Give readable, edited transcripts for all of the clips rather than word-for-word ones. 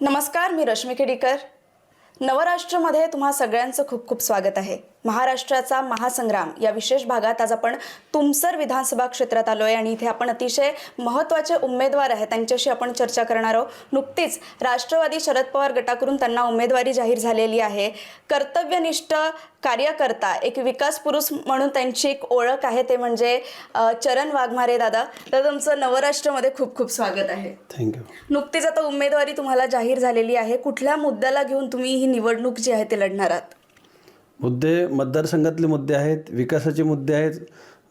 नमस्कार, मी रश्मी खेडीकर. नवराष्ट्रमध्ये तुम्हा सगळ्यांचं खूप खूप स्वागत आहे. महाराष्ट्राचा महासंग्राम या विशेष भागात आज आपण तुमसर विधानसभा क्षेत्रात आलो आहे आणि इथे आपण अतिशय महत्त्वाचे उमेदवार आहेत त्यांच्याशी आपण चर्चा करणार आहोत. नुकतीच राष्ट्रवादी शरद पवार गटाकडून त्यांना उमेदवारी जाहीर झालेली आहे. कर्तव्यनिष्ठ कार्यकर्ता, एक विकास पुरुष म्हणून त्यांची एक ओळख आहे, ते म्हणजे चरण वाघमारे दादा. तर तुमचं नवराष्ट्रमध्ये खूप खूप स्वागत आहे. थँक्यू. नुकतीच आता उमेदवारी तुम्हाला जाहीर झालेली आहे. कुठल्या मुद्द्याला घेऊन तुम्ही ही निवडणूक जी आहे ते लढणार आहात? मुद्दे मतदारसंघातले मुद्दे आहेत, विकासाचे मुद्दे आहेत.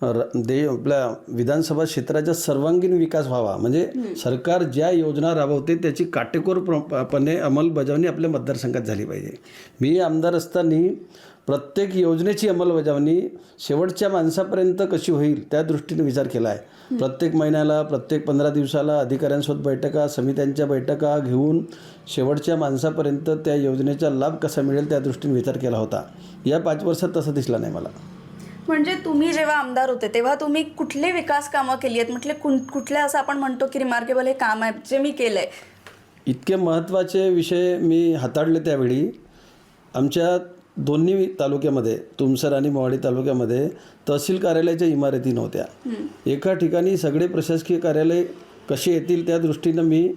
आपल्या विधानसभा क्षेत्राचा सर्वांगीण विकास व्हावा, म्हणजे सरकार ज्या योजना राबवते त्याची काटेकोरपणे अंमलबजावणी आपल्या मतदारसंघात झाली पाहिजे. मी आमदार असताना प्रत्येक योजनेची अंमलबजावणी शेवटच्या माणसापर्यंत कशी होईल त्या दृष्टीने विचार केला आहे. प्रत्येक महिन्याला, प्रत्येक 15 दिवसाला अधिकाऱ्यांसोबत बैठका, समित्यांच्या बैठका घेऊन शेवटच्या माणसापर्यंत त्या योजनेचा लाभ कसा मिळेल त्या दृष्टीने विचार केला होता. या 5 वर्षात तसं दिसला नाही मला. म्हणजे तुम्ही जेव्हा आमदार होते तेव्हा तुम्ही कुठले विकास कामं केली आहेत? म्हटले कुठले असं आपण म्हणतो की रिमार्केबल हे काम आहे जे मी केलं आहे? इतके महत्त्वाचे विषय मी हाताळले त्यावेळी. आमच्या दोन्ही तालुक्यामध्ये, तुमसर आणि मोहाडी तालुक्यामध्ये तहसील कार्यालयाच्या इमारती नव्हत्या. एका ठिकाणी सगळे प्रशासकीय कार्यालय कसे येतील त्या दृष्टीनं मी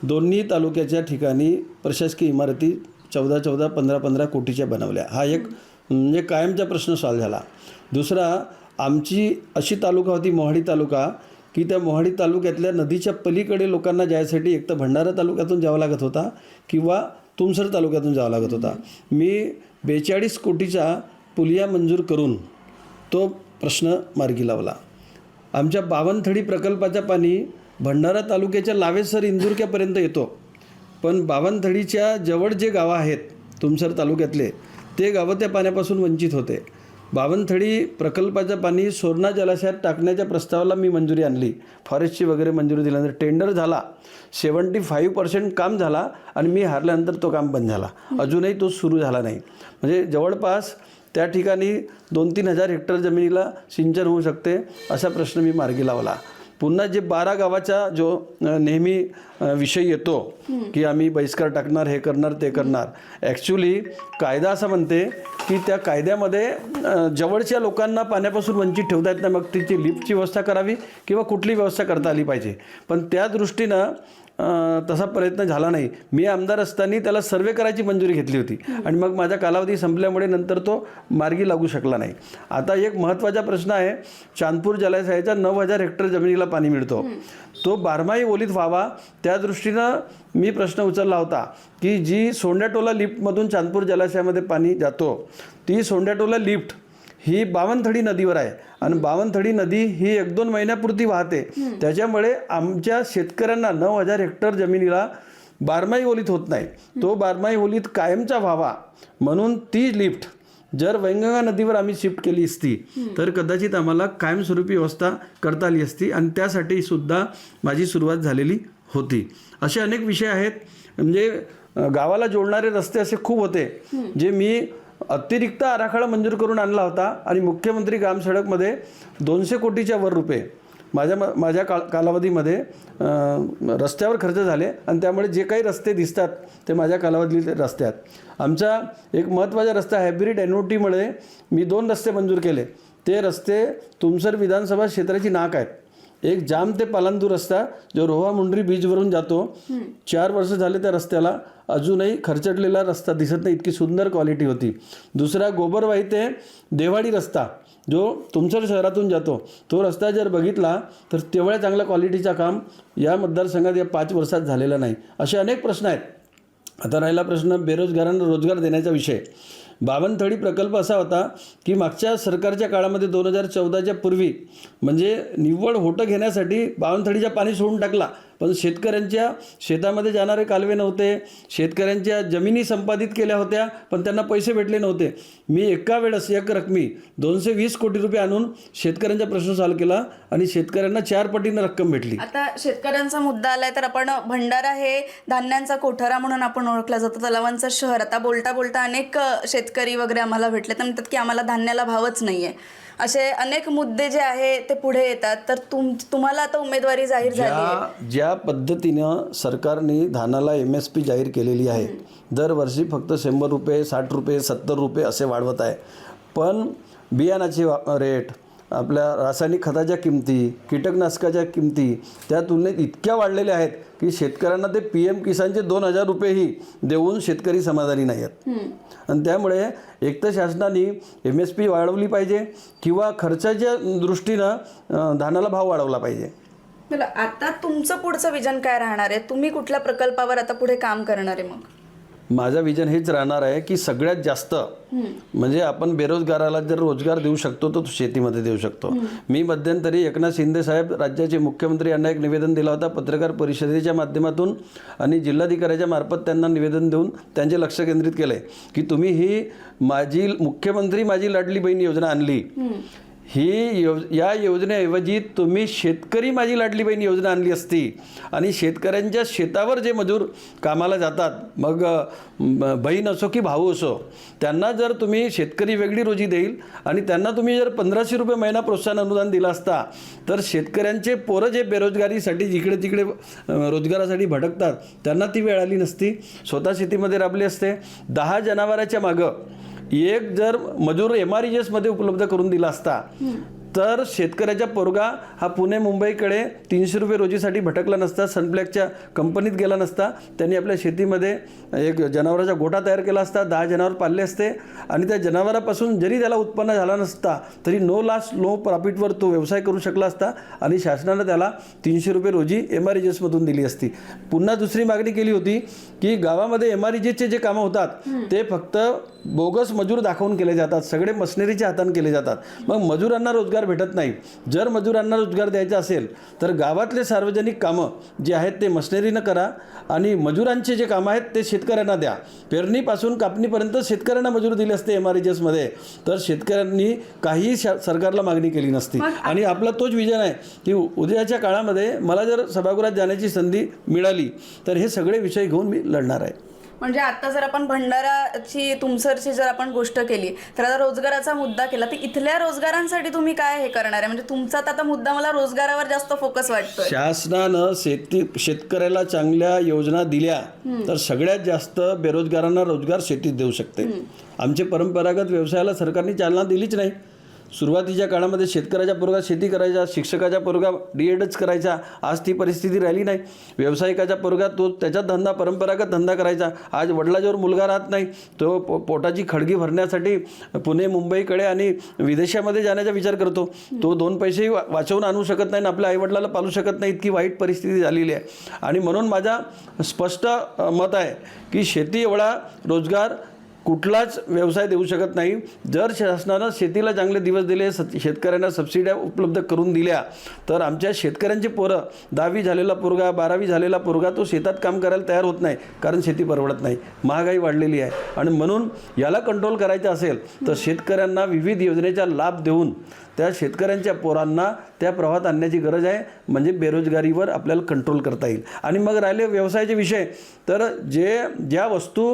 दोन्ही तालुक्याच्या ठिकाणी प्रशासकीय इमारती 14-14, 15-15 कोटीच्या बनवल्या. हा एक म्हणजे कायमचा प्रश्न सॉल्व्ह झाला. दुसरा, आमची अशी तालुका होती मोहाडी तालुका की त्या मोहाडी तालुक्यातल्या नदीच्या पलीकडे लोकांना जायसाठी एक तर भंडारा तालुक्यातून जावं लागत होता किंवा तुमसर तालुक्यातून जावं लागत होता. मी 42 कोटीचा पुलिया मंजूर करून तो प्रश्न मार्गी लावला. आमच्या बावनथडी प्रकल्पाचं पाणी भंडारा तालुक्याच्या लावेसर इंदुरक्यापर्यंत येतो, पण बावनथडीच्या जवळ जे गावं आहेत तुमसर तालुक्यातले ते गावं त्या पाण्यापासून वंचित होते. बावनथडी प्रकल्पाचं पाणी सोरणा जलाशयात टाकण्याच्या प्रस्तावाला मी मंजुरी आणली. फॉरेस्टची वगैरे मंजुरी दिल्यानंतर टेंडर झाला, 75% काम झाला आणि मी हारल्यानंतर तो काम बंद झाला. अजूनही तो सुरू झाला नाही. म्हणजे जवळपास त्या ठिकाणी 2-3 हजार हेक्टर जमिनीला सिंचन होऊ शकते असा प्रश्न मी मार्गी लावला. पुन्हा जे 12 गावाचा जो नेहमी विषय येतो की आम्ही बहिष्कार टाकणार, हे करणार, ते करणार, ॲक्च्युली कायदा असं म्हणते की त्या कायद्यामध्ये जवळच्या लोकांना पाण्यापासून वंचित ठेवता येत नाही. मग तिची लिफ्टची व्यवस्था करावी किंवा कुठली व्यवस्था करता आली पाहिजे. पण त्या दृष्टीनं तसा प्रयत्न झाला नाही. मी आमदार असताना त्याला सर्वे करायची मंजुरी घेतली होती आणि मग माझा कालावधी संपल्यामुळे नंतर तो मार्गी लागू शकला नाही. आता एक महत्त्वाचा प्रश्न आहे, चांदपूर जलाशयाच्या 9000 हेक्टर जमिनीला पाणी मिळतो, तो बारमाही ओलीत व्हावा त्या दृष्टीनं मी प्रश्न उचलला होता की जी सोंड्याटोला लिफ्टमधून चांदपूर जलाशयामध्ये पाणी जातो, ती सोंड्याटोला लिफ्ट ही बावनथडी नदीवर आहे आणि बावनथडी नदी ही 1-2 महिन्यापुरती वाहते. त्याच्यामुळे आमच्या शेतकऱ्यांना 9000 हेक्टर जमिनीला बारमाही ओलीत होत नाही. तो बारमाही ओलीत कायमचा व्हावा म्हणून ती लिफ्ट जर वैनगंगा नदीवर आम्ही शिफ्ट केली असती तर कदाचित आम्हाला कायमस्वरूपी व्यवस्था करता आली असती आणि त्यासाठी सुद्धा माझी सुरुवात झालेली होती. असे अनेक विषय आहेत. म्हणजे गावाला जोडणारे रस्ते असे खूप होते जे मी अतिरिक्त आराखडा मंजूर करून आणला होता आणि मुख्यमंत्री ग्राम सडकमध्ये 200 कोटीच्या वर रुपये माझ्या कालावधीमध्ये रस्त्यावर खर्च झाले आणि त्यामुळे जे काही रस्ते दिसतात ते माझ्या कालावधीतले रस्ते आहेत. आमचा एक महत्त्वाचा रस्ता हायब्रिड NOTमुळे मी 2 रस्ते मंजूर केले. ते रस्ते तुमसर विधानसभा क्षेत्राची नाक आहेत. एक जाम ते पालांदूर रस्ता जो रोहा मुंडरी बीचवरून जातो, 4 वर्ष झाले त्या रस्त्याला, अजूनही खर्चटलेला रस्ता दिसत नाही, इतकी सुंदर क्वालिटी होती. दुसरा गोबरवाही ते देवाडी रस्ता जो तुमसर शहरातून जातो, तो रस्ता जर बघितला तर तेवढ्या चांगल्या क्वालिटीचा काम या मतदारसंघात या 5 वर्षात झालेला नाही. असे अनेक प्रश्न आहेत. आता राहिला प्रश्न बेरोजगारांना रोजगार देण्याचा विषय. बावनथडी प्रकल्प असा होता की मागच्या सरकारच्या काळामध्ये 2014च्या पूर्वी म्हणजे निव्वळ होटं घेण्यासाठी बावनथडीच्या पाणी सोडून टाकला, पण शेतकऱ्यांच्या शेतामध्ये जाणारे कालवे नव्हते, शेतकऱ्यांच्या जमिनी संपादित केल्या होत्या पण त्यांना पैसे भेटले नव्हते. मी एका वेळेस एक रकमी 220 कोटी रुपये आणून शेतकऱ्यांचा प्रश्न सॉल्व्ह केला आणि शेतकऱ्यांना 4 पटीनं रक्कम भेटली. आता शेतकऱ्यांचा मुद्दा आलाय तर आपण भंडारा हे धान्यांचा कोठारा म्हणून आपण ओळखला जातो, तलावांचं शहर. आता बोलता बोलता अनेक शेतकरी वगैरे आम्हाला भेटले तर म्हणतात की आम्हाला धान्याला भावच नाही आहे. असे अनेक मुद्दे जे आहे ते पुढे येतात. तर तुम्हाला आता उमेदवारी जाहीर झाली आहे. ज्या पद्धतीनं सरकारने धानाला MSP जाहीर केलेली आहे, दरवर्षी फक्त 100 रुपये, 60 रुपये, 70 रुपये असे वाढवत आहे. पण बियाणाचे रेट, आपल्या रासायनिक खताच्या किमती, कीटकनाशकाच्या किमती त्या तुलनेत इतक्या वाढलेल्या आहेत की शेतकऱ्यांना ते PM किसानचे 2000 रुपयेही देऊन शेतकरी समाधानी नाही आहेत. आणि त्यामुळे एक तर शासनाने MSP वाढवली पाहिजे किंवा खर्चाच्या दृष्टीनं धानाला भाव वाढवला पाहिजे. मला आता तुमचं पुढचं विजन काय राहणार आहे? तुम्ही कुठल्या प्रकल्पावर आता पुढे काम करणार आहे? मग माझं विजन हेच राहणार आहे की सगळ्यात जास्त म्हणजे आपण बेरोजगाराला जर रोजगार देऊ शकतो तर शेतीमध्ये देऊ शकतो. मी मध्यंतरी एकनाथ शिंदे साहेब राज्याचे मुख्यमंत्री यांना एक निवेदन दिला होता पत्रकार परिषदेच्या माध्यमातून आणि जिल्हाधिकाऱ्याच्या मार्फत त्यांना निवेदन देऊन त्यांचे लक्ष केंद्रित केले की तुम्ही ही माझी मुख्यमंत्री माझी लाडली बहीण योजना आणली, या योजनेऐवजी तुम्ही शेतकरी माझी लाडली बहीण योजना आणली असती आणि शेतकऱ्यांच्या शेतावर जे मजूर कामाला जातात, मग बहीण असो की भाऊ असो, त्यांना जर तुम्ही शेतकरी वेगळी रोजी देईल आणि त्यांना तुम्ही जर 1500 रुपये महिना प्रोत्साहन अनुदान दिला असता तर शेतकऱ्यांचे पोरं जे बेरोजगारीसाठी जिकडे तिकडे रोजगारासाठी भटकतात त्यांना ती वेळ आली नसती. स्वतः शेतीमध्ये राबले असते. 10 जनावराच्या मागं एक जर मजूर MREGS मध्ये उपलब्ध करून दिला असता तर शेतकऱ्याचा पोरगा हा पुणे मुंबईकडे 300 रुपये रोजीसाठी भटकला नसता, सनप्लॅकच्या कंपनीत गेला नसता. त्यांनी आपल्या शेतीमध्ये एक जनावराचा गोठा तयार केला असता, 10 जनावर पाळले असते आणि त्या जनावरापासून जरी त्याला उत्पन्न झाला नसता तरी नो लॉस नो प्रॉफिटवर तो व्यवसाय करू शकला असता आणि शासनानं त्याला 300 रुपये रोजी MREGS मधून दिली असती. पुन्हा दुसरी मागणी केली होती की गावामध्ये MREGSचे जे कामं होतात ते फक्त बोगस मजूर दाखवून केले जातात, सगळे मशिनरीच्या हाताने केले जातात. मग मजुरांना रोजगार भेटत नाही. जर मजुरांना रोजगार द्यायचा असेल तर गावातले सार्वजनिक कामं जे आहेत ते मशिनरीनं करा आणि मजुरांचे जे कामं आहेत ते शेतकऱ्यांना द्या. पेरणीपासून कापणीपर्यंत शेतकऱ्यांना मजूर दिले असते MREGS मध्ये तर शेतकऱ्यांनी काही सरकारला मागणी केली नसती. आणि आपला तोच विजन आहे की उद्याच्या काळामध्ये मला जर सभागृहात जाण्याची संधी मिळाली तर हे सगळे विषय घेऊन मी लढणार आहे. म्हणजे आता जर आपण भंडाराची तुमसरची जर आपण गोष्ट केली तर आता रोजगाराचा मुद्दा केला तर इथल्या रोजगारांसाठी तुम्ही काय हे करणार आहे? म्हणजे तुमचा आता मुद्दा मला रोजगारावर जास्त फोकस वाटतोय. शासनानं शेतकऱ्याला चांगल्या योजना दिल्या तर सगळ्यात जास्त बेरोजगारांना रोजगार शेतीत देऊ शकते. आमचे परंपरागत व्यवसायाला सरकारने चालना दिलीच नाही. सुरुवातीच्या काळामध्ये शेतकऱ्याच्या पोरगा शेती करायचा, शिक्षकाच्या पोरगा DEDच करायचा. आज ती परिस्थिती राहिली नाही. व्यावसायिकाच्या पोरगा तो त्याचा धंदा परंपरागत धंदा करायचा. आज वडिलांजवळ मुलगा राहत नाही, तो पोटाची खळगी भरण्यासाठी पुणे मुंबईकडे आणि विदेशामध्ये जाण्याचा विचार करतो. तो 2 पैसेही वाचवून आणू शकत नाही आणि आपल्या आईवडिलाला पालू शकत नाही. इतकी वाईट परिस्थिती झालेली आहे. आणि म्हणून माझा स्पष्ट मत आहे की शेती एवढा रोजगार कुठलाच व्यवसाय देऊ शकत नाही. जर शासनानं शेतीला चांगले दिवस दिले, शेतकऱ्यांना सबसिड्या उपलब्ध करून दिल्या तर आमच्या शेतकऱ्यांची पोरं 10वी झालेला पोरगा, 12वी झालेला पोरगा तो शेतात काम करायला तयार होत नाही कारण शेती परवडत नाही, महागाई वाढलेली आहे. आणि म्हणून याला कंट्रोल करायचं असेल तर शेतकऱ्यांना विविध योजनेचा लाभ देऊन त्या शेतकऱ्यांच्या पोरांना त्या प्रवाहात आणण्याची गरज आहे. म्हणजे बेरोजगारीवर आपल्याला कंट्रोल करता येईल. आणि मग राहिले व्यवसायाचे विषय तर ज्या वस्तू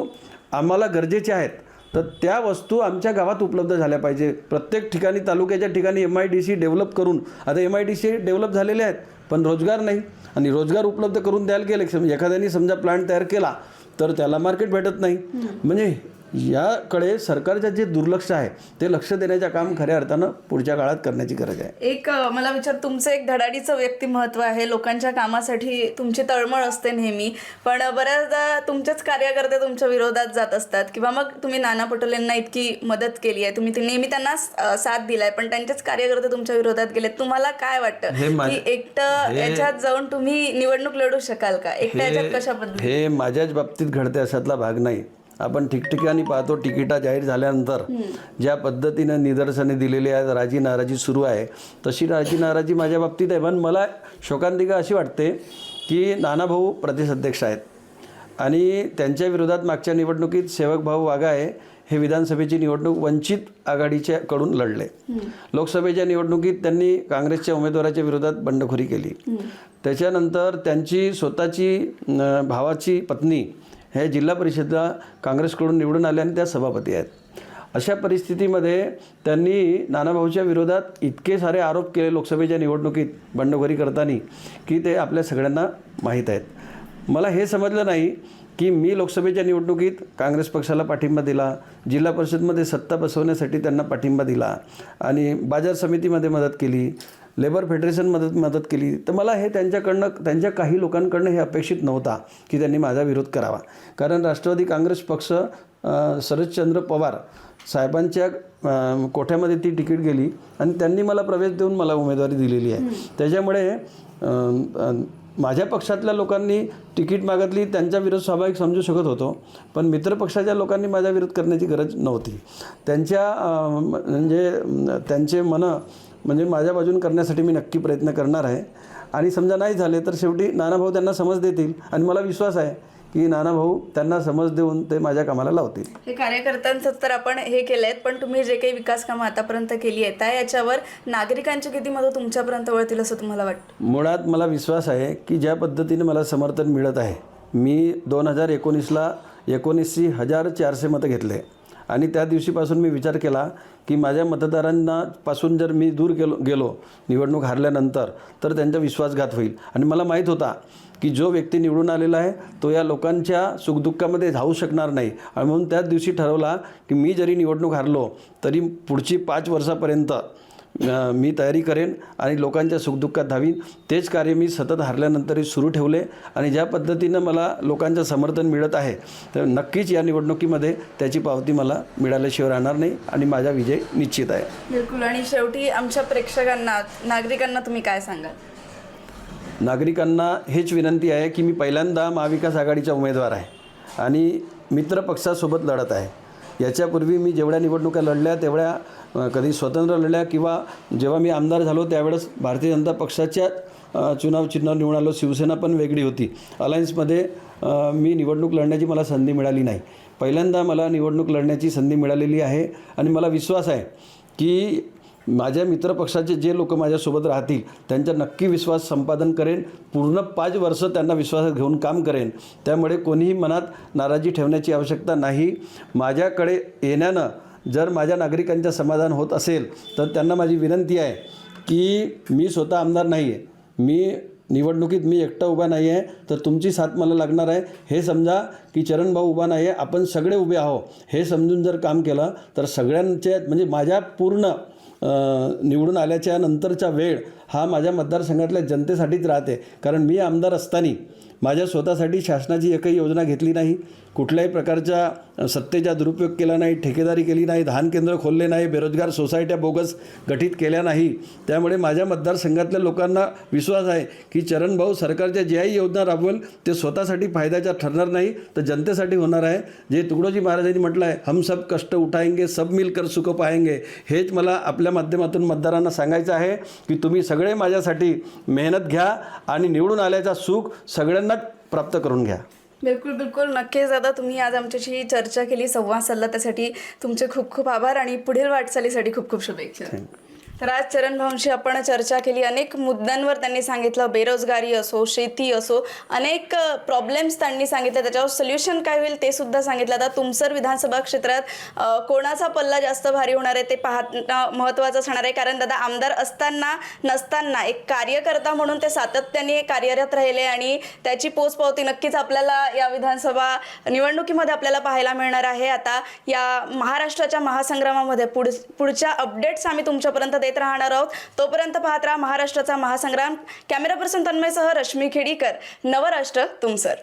आम्हाला गरजेच्या आहेत तर त्या वस्तू आमच्या गावात उपलब्ध झाल्या पाहिजे. प्रत्येक ठिकाणी तालुक्याच्या ठिकाणी MIDC डेव्हलप करून, आता MIDC डेव्हलप झालेले आहेत पण रोजगार नाही. आणि रोजगार उपलब्ध करून द्यायला गेले, एखाद्याने समजा प्लांट तयार केला तर त्याला मार्केट भेटत नाही. म्हणजे याकडे सरकारचं जे दुर्लक्ष आहे ते लक्ष देण्याचं काम खऱ्या अर्थानं पुढच्या काळात करण्याची गरज आहे. एक मला विचार, तुमचं एक धडाडीचं व्यक्तिमत्व आहे, लोकांच्या कामासाठी तुमची तळमळ असते नेहमी, पण बऱ्याचदा तुमचेच कार्यकर्ते तुमच्या विरोधात जात असतात किंवा मग तुम्ही नाना पटोलेंना इतकी मदत केली आहे, तुम्ही नेहमी त्यांना साथ दिलाय पण त्यांचेच कार्यकर्ते तुमच्या विरोधात गेले. तुम्हाला काय वाटतं की एकटं याच्यात जाऊन तुम्ही निवडणूक लढू शकाल का? एकट्या याच्यात कशा पद्धतीने? हे माझ्याच बाबतीत घडते अशातला भाग नाही. आपण ठिकठिकाणी पाहतो तिकिटा जाहीर झाल्यानंतर ज्या पद्धतीनं निदर्शने दिलेली आहेत, राजी नाराजी सुरू आहे, तशी राजी नाराजी माझ्या बाबतीत आहे. पण मला शोकांतिका अशी वाटते की नानाभाऊ प्रदेशाध्यक्ष आहेत आणि त्यांच्या विरोधात मागच्या निवडणुकीत सेवकभाऊ वाघाळे हे विधानसभेची निवडणूक वंचित आघाडीच्या कडून लढले. लोकसभेच्या निवडणुकीत त्यांनी काँग्रेसच्या उमेदवाराच्या विरोधात बंडखोरी केली. त्याच्यानंतर त्यांची स्वतःची भावाची पत्नी हे जिल्हा परिषदेला काँग्रेसकडून निवडून आले आणि त्या सभापती आहेत. अशा परिस्थितीमध्ये त्यांनी नानाभाऊच्या विरोधात इतके सारे आरोप केले लोकसभेच्या निवडणुकीत बंडखोरी करताना की ते आपल्या सगळ्यांना माहीत आहेत. मला हे समजलं नाही की मी लोकसभेच्या निवडणुकीत काँग्रेस पक्षाला पाठिंबा दिला, जिल्हा परिषदमध्ये सत्ता बसवण्यासाठी त्यांना पाठिंबा दिला आणि बाजार समितीमध्ये मदत केली, लेबर फेडरेशनमध्ये मदत केली. तर मला हे त्यांच्या काही लोकांकडनं हे अपेक्षित नव्हता की त्यांनी माझा विरोध करावा. कारण राष्ट्रवादी काँग्रेस पक्ष शरदचंद्र पवार साहेबांच्या कोठ्यामध्ये ती तिकीट गेली आणि त्यांनी मला प्रवेश देऊन मला उमेदवारी दिलेली आहे. त्याच्यामुळे माझ्या पक्षातल्या लोकांनी तिकीट मागितली, त्यांचा विरोध स्वाभाविक समजू शकत होतो, पण मित्रपक्षाच्या लोकांनी माझा विरोध करण्याची गरज नव्हती. त्यांचे मनं म्हणजे माझ्या बाजून करण्यासाठी मी नक्की प्रयत्न करणार आहे. आणि समजा नाही झाले तर शेवटी नानाभाऊ त्यांना समज देतील आणि मला विश्वास आहे की नानाभाऊ त्यांना समज देऊन ते माझ्या कामाला लावतील. हे कार्यकर्त्यांचं तर आपण हे केलं आहे, पण तुम्ही जे काही विकास कामं आतापर्यंत केली आहेत त्या याच्यावर नागरिकांची किती मतं तुमच्यापर्यंत वळतील असं तुम्हाला वाटतं? मुळात मला विश्वास आहे की ज्या पद्धतीने मला समर्थन मिळत आहे, मी 2019ला 19,400 मतं घेतले आणि त्या दिवशीपासून मी विचार केला की माझ्या मतदारांना पासून जर मी दूर गेलो निवडणूक हारल्यानंतर तर त्यांचा विश्वासघात होईल. आणि मला माहीत होता की जो व्यक्ती निवडून आलेला आहे तो या लोकांच्या सुखदुःखामध्ये धावू शकणार नाही. आणि म्हणून त्याच दिवशी ठरवला की मी जरी निवडणूक हारलो तरी पुढची 5 वर्षापर्यंत मी तयारी करेन आणि लोकांच्या सुखदुःखात धावीन. तेच कार्य मी सतत हारल्यानंतरही सुरू ठेवले आणि ज्या पद्धतीनं मला लोकांचं समर्थन मिळत आहे तर नक्कीच या निवडणुकीमध्ये त्याची पावती मला मिळाल्याशिवाय राहणार नाही आणि माझा विजय निश्चित आहे. बिलकुल. आणि शेवटी आमच्या प्रेक्षकांना, नागरिकांना तुम्ही काय सांगाल? नागरिकांना हेच विनंती आहे की मी पहिल्यांदा महाविकास आघाडीचा उमेदवार आहे आणि मित्रपक्षासोबत लढत आहे. याच्यापूर्वी मी जेवढ्या निवडणुका लढल्या तेवढ्या कधी स्वतंत्र लढल्या किंवा जेव्हा मी आमदार झालो त्यावेळेस भारतीय जनता पक्षाच्या चुनाव चिन्ह निवडून आलो. शिवसेना पण वेगळी होती. अलायन्समध्ये मी निवडणूक लढण्याची मला संधी मिळाली नाही. पहिल्यांदा मला निवडणूक लढण्याची संधी मिळालेली आहे आणि मला विश्वास आहे की माझ्या मित्रपक्षाचे जे लोक माझ्यासोबत राहतील त्यांचा नक्की विश्वास संपादन करेन. पूर्ण 5 वर्ष त्यांना विश्वासात घेऊन काम करेन. त्यामुळे कोणीही मनात नाराजी ठेवण्याची आवश्यकता नाही. माझ्याकडे येण्यानं जर माझ्या नागरिकांचं समाधान होत असेल तर त्यांना माझी विनंती आहे की मी स्वतः आमदार नाही आहे, मी निवडणुकीत मी एकटा उभा नाही आहे, तर तुमची साथ मला लागणार आहे. हे समजा की चरणभाऊ उभा नाही आहे, आपण सगळे उभे आहो हे समजून जर काम केलं तर सगळ्यांचे म्हणजे माझ्या पूर्ण निवडून आल्याच्या नंतरचा वेळ हा माझ्या मतदारसंघातल्या जनतेसाठीच राहते. कारण मी आमदार असताना माझ्या स्वतःसाठी शासनाची एकही योजना घेतली नाही, कुठल्याही प्रकारच्या सत्तेचा दुरुपयोग केला नाही, ठेकेदारी केली नाही, धान केंद्र खोलले नाही, बेरोजगार सोसायट्या बोगस गठीत केल्या नाही. त्यामुळे माझ्या मतदारसंघातल्या लोकांना विश्वास आहे की चरणभाऊ सरकारच्या ज्याही योजना राबवेल ते स्वतःसाठी फायद्याच्या ठरणार नाही तर जनतेसाठी होणार आहे. जे तुकडोजी महाराजांनी म्हटलं आहे, हम सब कष्ट उठाएंगे सब मिलकर सुख पाएंगे, हेच मला आपल्या माध्यमातून मतदारांना सांगायचं आहे की तुम्ही सगळे माझ्यासाठी मेहनत घ्या आणि निवडून आल्याचा सुख सगळ्यांना प्राप्त करून घ्या. बिलकुल बिलकुल. नक्कीच दादा, तुम्ही आज आमच्याशी चर्चा केली, संवाद साधला, त्यासाठी तुमचे खूप खूप आभार आणि पुढील वाटचालीसाठी खूप खूप शुभेच्छा. तर आज चरणभाऊंशी आपण चर्चा केली. अनेक मुद्द्यांवर त्यांनी सांगितलं, बेरोजगारी असो, शेती असो, अनेक प्रॉब्लेम्स त्यांनी सांगितले, त्याच्यावर सोल्युशन काय होईल ते सुद्धा सांगितलं. आता तुमसर विधानसभा क्षेत्रात कोणाचा पल्ला जास्त भारी होणार आहे ते पाहणं महत्त्वाचं असणार आहे. कारण दादा आमदार असताना नसताना एक कार्यकर्ता म्हणून ते सातत्याने कार्यरत राहिले आणि त्याची पोचपावती नक्कीच आपल्याला या विधानसभा निवडणुकीमध्ये आपल्याला पाहायला मिळणार आहे. आता या महाराष्ट्राच्या महासंग्रामामध्ये पुढच्या अपडेट्स आम्ही तुमच्यापर्यंत देत राहणार आहोत. तोपर्यंत पाहत राहा महाराष्ट्राचा महासंग्राम. कॅमेरा पर्सन तन्मयसह रश्मी खेडीकर, नवराष्ट्र तुमसर.